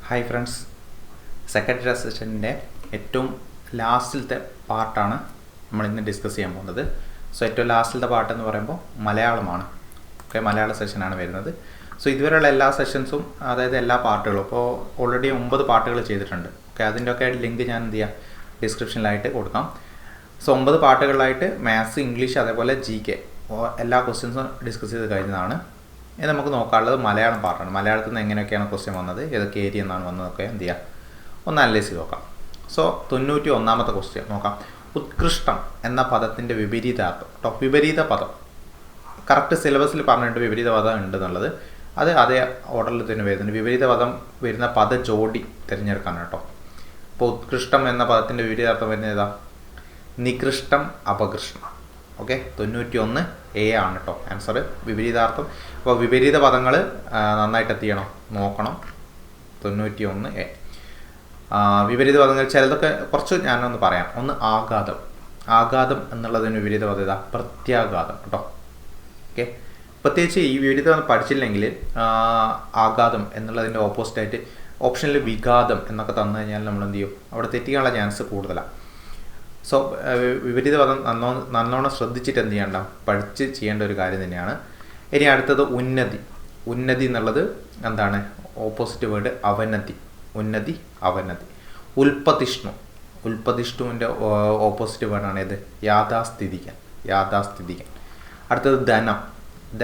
Hi friends, secretary അസിസ്റ്റൻറ്റിൻ്റെ ഏറ്റവും ലാസ്റ്റിലത്തെ പാർട്ടാണ് നമ്മളിന്ന് ഡിസ്കസ് ചെയ്യാൻ പോകുന്നത്. സോ ഏറ്റവും ലാസ്റ്റിലത്തെ പാർട്ടെന്ന് പറയുമ്പോൾ മലയാളമാണ്. ഓക്കെ, മലയാള സെഷനാണ് വരുന്നത്. സോ ഇതുവരെയുള്ള എല്ലാ സെഷൻസും, അതായത് എല്ലാ പാർട്ടുകളും, ഇപ്പോൾ ഓൾറെഡി 9 പാർട്ടുകൾ ചെയ്തിട്ടുണ്ട്. ഓക്കെ, അതിൻ്റെയൊക്കെ ലിങ്ക് ഞാൻ എന്ത് ചെയ്യാം, ഡിസ്ക്രിപ്ഷനിലായിട്ട് കൊടുക്കാം. സോ 9 പാർട്ടുകളിലായിട്ട് മാത്സ്, ഇംഗ്ലീഷ്, അതേപോലെ GK എല്ലാ ക്വസ്റ്റ്യൻസും ഡിസ്കസ് ചെയ്ത് കഴിഞ്ഞതാണ്. ഇനി നമുക്ക് നോക്കാനുള്ളത് മലയാളം പാർട്ടാണ്. മലയാളത്തിൽ നിന്ന് എങ്ങനെയൊക്കെയാണ് ക്വസ്റ്റ്യൻ വന്നത്, ഏതൊക്കെ ഏരിയ എന്നാണ് വന്നതൊക്കെ എന്ത് ചെയ്യുക, ഒന്ന് അനലൈസ് ചെയ്ത് നോക്കാം. സോ 91ാമത്തെ ക്വസ്റ്റ്യൻ നോക്കാം. ഉത്കൃഷ്ടം എന്ന പദത്തിൻ്റെ വിപരീതാർത്ഥം കേട്ടോ. വിപരീത പദം കറക്റ്റ് സിലബസിൽ പറഞ്ഞിട്ട് വിപരീത പദം ഉണ്ട് എന്നുള്ളത്, അത് അതേ ഓർഡറിൽ തന്നെ വരുന്നുണ്ട്. വിപരീത പദം വരുന്ന പദ ജോഡി തിരഞ്ഞെടുക്കാനാണ് കേട്ടോ. ഇപ്പോൾ ഉത്കൃഷ്ടം എന്ന പദത്തിൻ്റെ വിപരീതാർത്ഥം വരുന്നത് ഏതാ? നികൃഷ്ടം, അപകൃഷ്ടം. ഓക്കെ, 91A ആണ് കേട്ടോ ആൻസർ, വിപരീതാർത്ഥം. അപ്പോൾ വിപരീത പദങ്ങൾ നന്നായിട്ട് എന്ത് ചെയ്യണം, നോക്കണം. 91A. വിപരീത പദങ്ങൾ ചിലതൊക്കെ കുറച്ച് ഞാനൊന്ന് പറയാം. ഒന്ന് ആഘാതം. ആഘാതം എന്നുള്ളതിന് വിപരീത പദം ഏതാ? പ്രത്യാഘാതം കേട്ടോ. ഓക്കെ, പ്രത്യേകിച്ച് ഈ വിപരീത പദം പഠിച്ചില്ലെങ്കിൽ ആഘാതം എന്നുള്ളതിൻ്റെ ഓപ്പോസിറ്റായിട്ട് ഓപ്ഷനിൽ വിഘാതം എന്നൊക്കെ തന്നു കഴിഞ്ഞാൽ നമ്മൾ എന്ത് ചെയ്യും, അവിടെ തെറ്റിക്കാനുള്ള ചാൻസ് കൂടുതലാണ്. സോ വിപരീത പദം നല്ലോണം ശ്രദ്ധിച്ചിട്ട് എന്ത് ചെയ്യണ്ട, പഠിച്ച് ചെയ്യേണ്ട ഒരു കാര്യം തന്നെയാണ്. ഇനി അടുത്തത് ഉന്നതി. ഉന്നതി എന്നുള്ളത് എന്താണ്? ഓപ്പോസിറ്റ് വേർഡ് അവനതി. ഉന്നതി, അവനതി. ഉൽപ്പതിഷ്ണു. ഉൽപ്പതിഷ്ണുവിൻ്റെ ഓപ്പോസിറ്റ് വേർഡാണ് ഏത്? യാഥാസ്ഥിതികൻ. യാഥാസ്ഥിതികൻ. അടുത്തത് ധനം.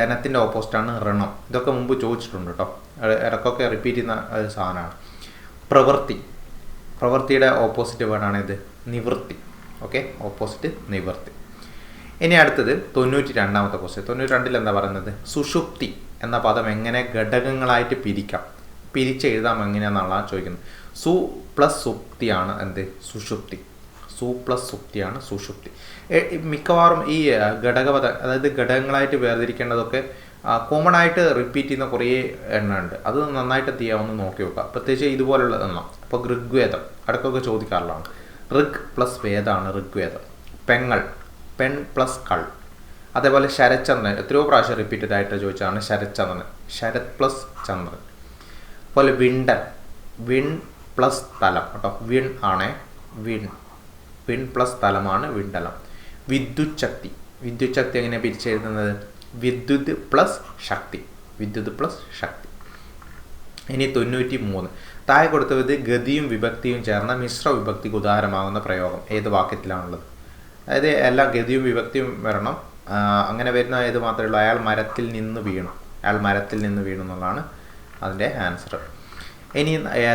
ധനത്തിൻ്റെ ഓപ്പോസിറ്റാണ് ഋണം. ഇതൊക്കെ മുമ്പ് ചോദിച്ചിട്ടുണ്ട് കേട്ടോ, ഇടയ്ക്കൊക്കെ റിപ്പീറ്റ് ചെയ്യുന്ന ഒരു സാധനമാണ്. പ്രവൃത്തി. പ്രവൃത്തിയുടെ ഓപ്പോസിറ്റ് വേർഡാണ് ഇത്? നിവൃത്തി. ഓക്കെ, ഓപ്പോസിറ്റ് നിവൃത്തി. ഇനി അടുത്തത് 92ാമത്തെ ക്വസ്റ്റ്യൻ. 92ൽ എന്താ പറയുന്നത്? സുഷുപ്തി എന്ന പദം എങ്ങനെ ഘടകങ്ങളായിട്ട് പിരിക്കാം, പിരിച്ചെഴുതാം എങ്ങനെയാണെന്നാണ് ചോദിക്കുന്നത്. സു പ്ലസ് സുപ്തിയാണ് എന്ത്? സുഷുപ്തി. സു പ്ലസ് സുപ്തിയാണ് സുഷുപ്തി. മിക്കവാറും ഈ ഘടകപദ, അതായത് ഘടകങ്ങളായിട്ട് വേർതിരിക്കേണ്ടതൊക്കെ കോമൺ ആയിട്ട് റിപ്പീറ്റ് ചെയ്യുന്ന കുറേ എണ്ണം ഉണ്ട്. അത് നന്നായിട്ട് ചെയ്യാമെന്ന് നോക്കി നോക്കുക, പ്രത്യേകിച്ച് ഇതുപോലുള്ള എണ്ണം. ഇപ്പോൾ ഋഗ്വേദം ഇടയ്ക്കൊക്കെ ചോദിക്കാറുള്ളതാണ്. ഋഗ് പ്ലസ് വേദമാണ് ഋഗ്വേദം. പെങ്ങൾ, പെൺ പ്ലസ് കൾ. അതേപോലെ ശരചന്ദ്രൻ, എത്രയോ പ്രാവശ്യം റിപ്പീറ്റഡ് ആയിട്ട് ചോദിച്ചതാണ് ശരചന്ദ്രൻ. ശരത് പ്ലസ് ചന്ദ്രൻ. അതുപോലെ വിണ്ടൻ, വിൺ പ്ലസ് തലം കേട്ടോ. വിൺ ആണേ, വിൺ. വിൺ പ്ലസ് തലമാണ് വിണ്ടലം. വിദ്യുത് ശക്തി. വിദ്യുത് ശക്തി എങ്ങനെ പിരിച്ചെഴുതുന്നത്? വിദ്യുത് പ്ലസ് ശക്തി. വിദ്യുത് പ്ലസ് ശക്തി. ഇനി 93. താഴെ കൊടുത്തത് ഗതിയും വിഭക്തിയും ചേർന്ന മിശ്ര വിഭക്തിക്ക് ഉദാഹരണമാകുന്ന പ്രയോഗം ഏത് വാക്യത്തിലാണുള്ളത്? അതായത് എല്ലാ ഗതിയും വിഭക്തിയും വരണം. അങ്ങനെ വരുന്ന ഏത് മാത്രമേ ഉള്ളൂ? അയാൾ മരത്തിൽ നിന്ന് വീണു. അയാൾ മരത്തിൽ നിന്ന് വീണു എന്നുള്ളതാണ് അതിൻ്റെ ആൻസർ. ഇനി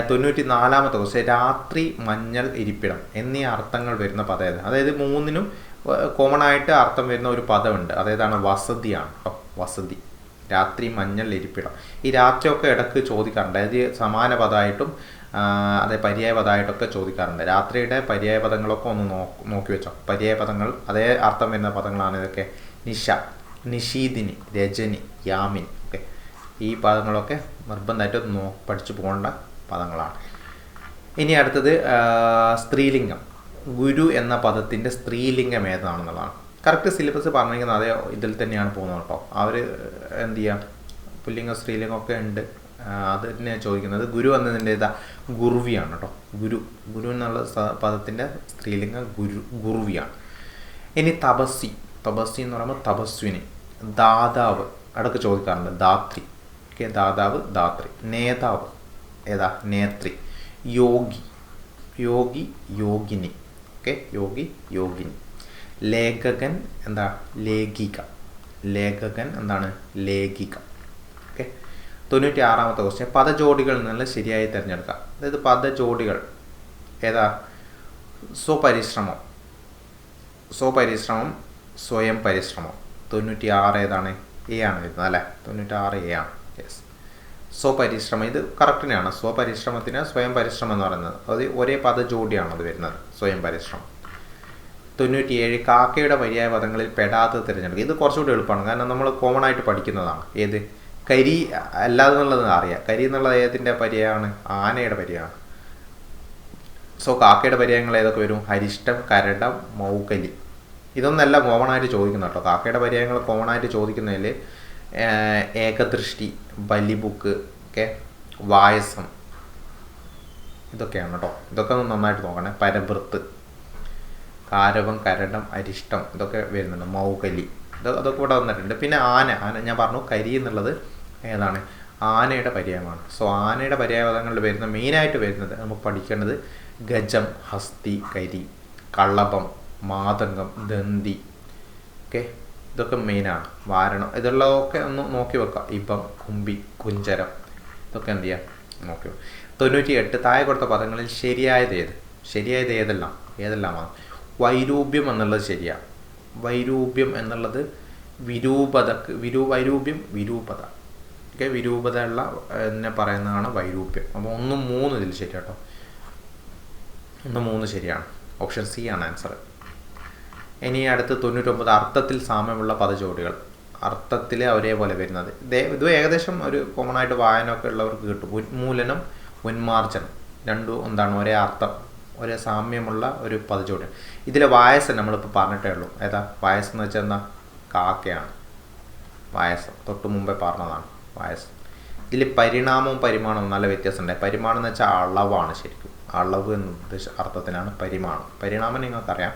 94ാമത്തെ ക്വസ്റ്റ്യൻ. രാത്രി, മഞ്ഞൾ, ഇരിപ്പിടം എന്നീ അർത്ഥങ്ങൾ വരുന്ന പദം ഏത്? അതായത് 3നും കോമൺ ആയിട്ട് അർത്ഥം വരുന്ന ഒരു പദമുണ്ട്, അതേതാണ്? വസതിയാണ് കേട്ടോ. വസതി. രാത്രി, മഞ്ഞൾ, ഇരിപ്പിടം. ഈ രാത്രിയൊക്കെ ഇടയ്ക്ക് ചോദിക്കാറുണ്ട്, അതായത് സമാന പദമായിട്ടും അതേ പര്യായ പദമായിട്ടൊക്കെ ചോദിക്കാറുണ്ട്. രാത്രിയുടെ പര്യായ പദങ്ങളൊക്കെ ഒന്ന് നോക്കി വെച്ചോ. പര്യായ പദങ്ങൾ അതേ അർത്ഥം വരുന്ന പദങ്ങളാണ് ഇതൊക്കെ. നിശ, നിശീദിനി, രജനി, യാമിനി. ഓക്കെ, ഈ പദങ്ങളൊക്കെ നിർബന്ധമായിട്ട് പഠിച്ചു പോകേണ്ട പദങ്ങളാണ്. ഇനി അടുത്തത് സ്ത്രീലിംഗം. ഗുരു എന്ന പദത്തിൻ്റെ സ്ത്രീലിംഗം ഏതാണെന്നുള്ളതാണ്. കറക്റ്റ് സിലബസ് പറഞ്ഞിരിക്കുന്നത് അതേ ഇതിൽ തന്നെയാണ് പോകുന്നത് കേട്ടോ. അവർ എന്ത് ചെയ്യുക, പുല്ലിംഗം സ്ത്രീലിംഗം ഒക്കെ ഉണ്ട്, അത് തന്നെയാണ് ചോദിക്കുന്നത്. ഗുരു എന്നതിൻ്റെ ഏതാ? ഗുർവിയാണ് കേട്ടോ. ഗുരു. ഗുരു എന്നുള്ള പദത്തിൻ്റെ സ്ത്രീലിംഗം ഗുർവിയാണ്. ഇനി തപസ്സി. തപസ്സി എന്ന് പറയുമ്പോൾ തപസ്വിനി. ദാതാവ് അടക്കം ചോദിക്കാറുണ്ട്. ധാത്രി. ഓക്കെ, ദാതാവ്, ധാത്രി. നേതാവ് ഏതാ? നേത്രി. യോഗി. യോഗി, യോഗിനി. ഓക്കെ, യോഗി, യോഗിനി. ലേഖകൻ എന്താ? ലേഖിക. ലേഖകൻ എന്താണ്? ലേഖിക. Okay, 96ാമത്തെ question. പദജോഡികളിൽ നിന്ന് ശരിയായി തിരഞ്ഞെടുക്കാം. അതായത് പദജോഡികൾ ഏതാ? സ്വപരിശ്രമം. സ്വപരിശ്രമം, സ്വയം പരിശ്രമം. 96 ഏതാണ്? A ആണ് വരുന്നത് അല്ലേ? 96A ആണ്. യെസ്, സ്വപരിശ്രമം. ഇത് കറക്റ്റ് തന്നെയാണ്. സ്വപരിശ്രമത്തിന് സ്വയം പരിശ്രമം എന്ന് പറയുന്നത് അത് ഒരേ പദജോഡിയാണ് അത് വരുന്നത്, സ്വയം പരിശ്രമം. 97. കാക്കയുടെ പര്യായ പദങ്ങളിൽ പെടാത്തത് തിരഞ്ഞെടുക്കുക. ഇത് കുറച്ചുകൂടി എളുപ്പമാണ്, കാരണം നമ്മൾ കോമൺ ആയിട്ട് പഠിക്കുന്നതാണ്. ഏത്? കരി അല്ലാതെ എന്നുള്ളത് അറിയാം. കരി എന്നുള്ളത് ഏതിൻ്റെ പര്യായമാണ്? ആനയുടെ പര്യായമാണ്. സോ കാക്കയുടെ പര്യായങ്ങൾ ഏതൊക്കെ വരും? ഹരിഷ്ടം, കരടം, മൗകലി. ഇതൊന്നല്ല കോമൺ ആയിട്ട് ചോദിക്കുന്ന കേട്ടോ. കാക്കയുടെ പര്യായങ്ങൾ കോമൺ ആയിട്ട് ചോദിക്കുന്നതിൽ ഏകദൃഷ്ടി, ബലിബുക്ക്, ഓക്കെ, വായസം, ഇതൊക്കെയാണ് കേട്ടോ. ഇതൊക്കെ ഒന്ന് നന്നായിട്ട് നോക്കണേ. പരവൃത്ത്, കാരവം, കരടം, അരിഷ്ടം ഇതൊക്കെ വരുന്നുണ്ട്. മൗകലി അതൊക്കെ ഇവിടെ വന്നിട്ടുണ്ട്. പിന്നെ ആന ഞാൻ പറഞ്ഞു കരി എന്നുള്ളത് ഏതാണ്? ആനയുടെ പര്യായമാണ്. സോ ആനയുടെ പര്യായപദങ്ങളിൽ വരുന്ന മെയിനായിട്ട് വരുന്നത് നമുക്ക് പഠിക്കേണ്ടത് ഗജം, ഹസ്തി, കരി, കളഭം, മാതംഗം, ദന്തി. ഓക്കെ, ഇതൊക്കെ മെയിനാണ്. വാരണം ഇതുള്ളതൊക്കെ ഒന്ന് നോക്കി വെക്കാം. ഇപ്പം, കുമ്പി, കുഞ്ചരം ഇതൊക്കെ എന്ത് ചെയ്യാം നോക്കി വെക്കാം. 98 താഴെ കൊടുത്ത പദങ്ങളിൽ ശരിയായത് ഏതെല്ലാമാണ്? വൈരൂപ്യം എന്നുള്ളത് ശരിയാണ്. വൈരൂപ്യം എന്നുള്ളത് വിരൂപത. ഓക്കെ, വിരൂപത ഉള്ള എന്നെ പറയുന്നതാണ് വൈരൂപ്യം. അപ്പോൾ 1, 3 ഇതിൽ ശരി കേട്ടോ. 1, 3 ശരിയാണ്. ഓപ്ഷൻ സി ആണ് ആൻസർ. ഇനി അടുത്ത് 99 അർത്ഥത്തിൽ സാമ്യമുള്ള പദജോഡികൾ. അർത്ഥത്തിൽ ഒരേപോലെ വരുന്നത് ഇത് ഏകദേശം ഒരു കോമൺ ആയിട്ട് വായനയൊക്കെ ഉള്ളവർക്ക് കിട്ടും. ഉന്മൂലനം, ഉന്മാർജനം രണ്ടും എന്താണ്? ഒരേ അർത്ഥം, ഒരേ സാമ്യമുള്ള ഒരു പദജോഡി. ഇതിലെ വായസ് നമ്മളിപ്പോൾ പറഞ്ഞിട്ടേ ഉള്ളൂ. ഏതാ വായസ് എന്ന് വെച്ചാൽ എന്താ? കാക്കയാണ് വായസം. തൊട്ട് മുമ്പേ പറഞ്ഞതാണ് വായസ്. ഇതിൽ പരിണാമവും പരിമാണവും നല്ല വ്യത്യാസമുണ്ട്. പരിമാണം എന്ന് വെച്ചാൽ അളവാണ്. ശരിക്കും അളവ് എന്ന അർത്ഥത്തിനാണ് പരിമാണം. പരിണാമം നിങ്ങൾക്കറിയാം.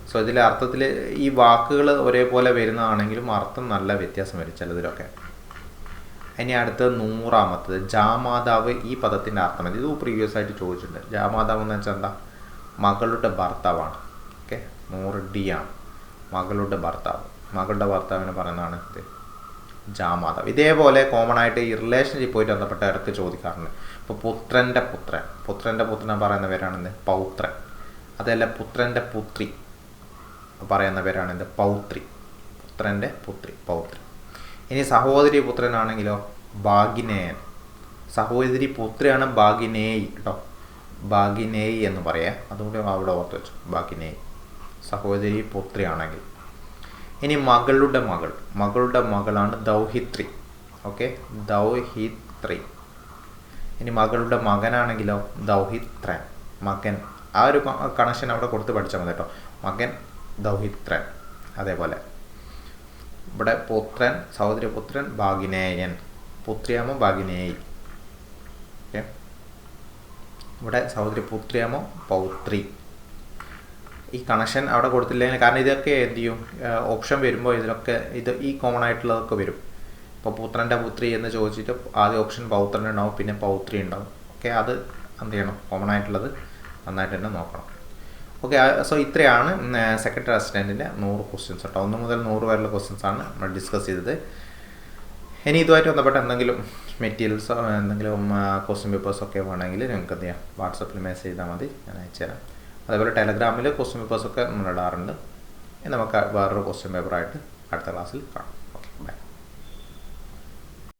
സോ ഇതിലെ അർത്ഥത്തിൽ ഈ വാക്കുകൾ ഒരേപോലെ വരുന്നതാണെങ്കിലും അർത്ഥം നല്ല വ്യത്യാസം വരും ചിലതിലൊക്കെ. ഇനി അടുത്തത് 100ാമത്തത് ജാമാതാവ്. ഈ പദത്തിൻ്റെ അർത്ഥം ഇത് പ്രീവിയസ് ആയിട്ട് ചോദിച്ചിട്ടുണ്ട്. ജാമാതാവ് എന്ന് വെച്ചാൽ എന്താ? മകളുടെ ഭർത്താവാണ്. ഓക്കെ, 100D ആണ്. മകളുടെ ഭർത്താവ്. മകളുടെ ഭർത്താവിനെ പറയുന്നതാണ് ഇത് ജാമാതാവ്. ഇതേപോലെ കോമൺ ആയിട്ട് ഈ റിലേഷൻഷിപ്പ് പോയിട്ട് ബന്ധപ്പെട്ട ഇടയ്ക്ക് ചോദിക്കാറുണ്ട്. ഇപ്പോൾ പുത്രൻ്റെ പുത്രൻ പറയുന്ന പേരാണെന്ത്? പൗത്രൻ. അതല്ല പുത്രൻ്റെ പുത്രി പറയുന്ന പേരാണെന്ത്? പൗത്രി. പുത്രൻ്റെ പുത്രി, പൗത്രി. ഇനി സഹോദരി പുത്രനാണെങ്കിലോ ഭാഗിനേയൻ. സഹോദരി പുത്രിയാണ് ഭാഗിനേയി കേട്ടോ. ഭാഗിനേയി എന്ന് പറയാം. അതുകൂടി അവിടെ ഓർത്ത് വെച്ചു. ഭാഗിനേയി സഹോദരി പുത്രിയാണെങ്കിൽ. ഇനി മകളുടെ മകളാണ് ദൗഹിത്രി. ഓക്കെ, ദൗഹിത്രി. ഇനി മകളുടെ മകനാണെങ്കിലോ ദൗഹിത്രൻ. മകൻ. ആ ഒരു കണക്ഷൻ അവിടെ കൊടുത്ത് പഠിച്ചാൽ മതി കേട്ടോ. മകൻ, ദൗഹിത്രൻ. അതേപോലെ ഇവിടെ പുത്രൻ, സഹോദരി പുത്രൻ, ഭാഗിനേയൻ. പുത്രിയാമോ ഭാഗിനേയി. ഓക്കെ, ഇവിടെ സഹോദരി പുത്രിയാമോ പൗത്രി. ഈ കണക്ഷൻ അവിടെ കൊടുത്തില്ലെങ്കിൽ, കാരണം ഇതൊക്കെ എന്ത് ചെയ്യും, ഓപ്ഷൻ വരുമ്പോൾ ഇതിലൊക്കെ ഈ കോമൺ ആയിട്ടുള്ളതൊക്കെ വരും. ഇപ്പോൾ പുത്രൻ്റെ പുത്രി എന്ന് ചോദിച്ചിട്ട് ആദ്യ ഓപ്ഷൻ പൗത്രൻ ഉണ്ടാവും, പിന്നെ പൗത്രി ഉണ്ടാവും. ഓക്കെ, അത് എന്ത് ചെയ്യണം? കോമൺ ആയിട്ടുള്ളത് നന്നായിട്ട് തന്നെ നോക്കണം. ഓക്കെ, സോ ഇത്രയാണ് സെക്രട്ടറി അസിസ്റ്റൻറ്റിൻ്റെ 100 ക്വസ്റ്റ്യൻസ് കേട്ടോ. 1 മുതൽ 100 വരെയുള്ള ക്വസ്റ്റ്യൻസാണ് നമ്മൾ ഡിസ്കസ് ചെയ്തത്. ഇനി ഇതുമായിട്ട് ബന്ധപ്പെട്ട എന്തെങ്കിലും മെറ്റീരിയൽസോ എന്തെങ്കിലും ക്വസ്റ്റ്യൻ പേപ്പേഴ്സൊക്കെ വേണമെങ്കിൽ നിങ്ങൾക്ക് എന്ത് ചെയ്യാം? വാട്സപ്പിൽ മെസ്സേജ് ചെയ്താൽ മതി, ഞാൻ അയച്ചുതരാം. അതേപോലെ ടെലഗ്രാമിൽ ക്വസ്റ്റ്യൻ പേപ്പേഴ്സൊക്കെ നമ്മൾ ഇടാറുണ്ട്. നമുക്ക് വേറൊരു ക്വസ്റ്റ്യൻ പേപ്പറായിട്ട് അടുത്ത ക്ലാസ്സിൽ കാണാം.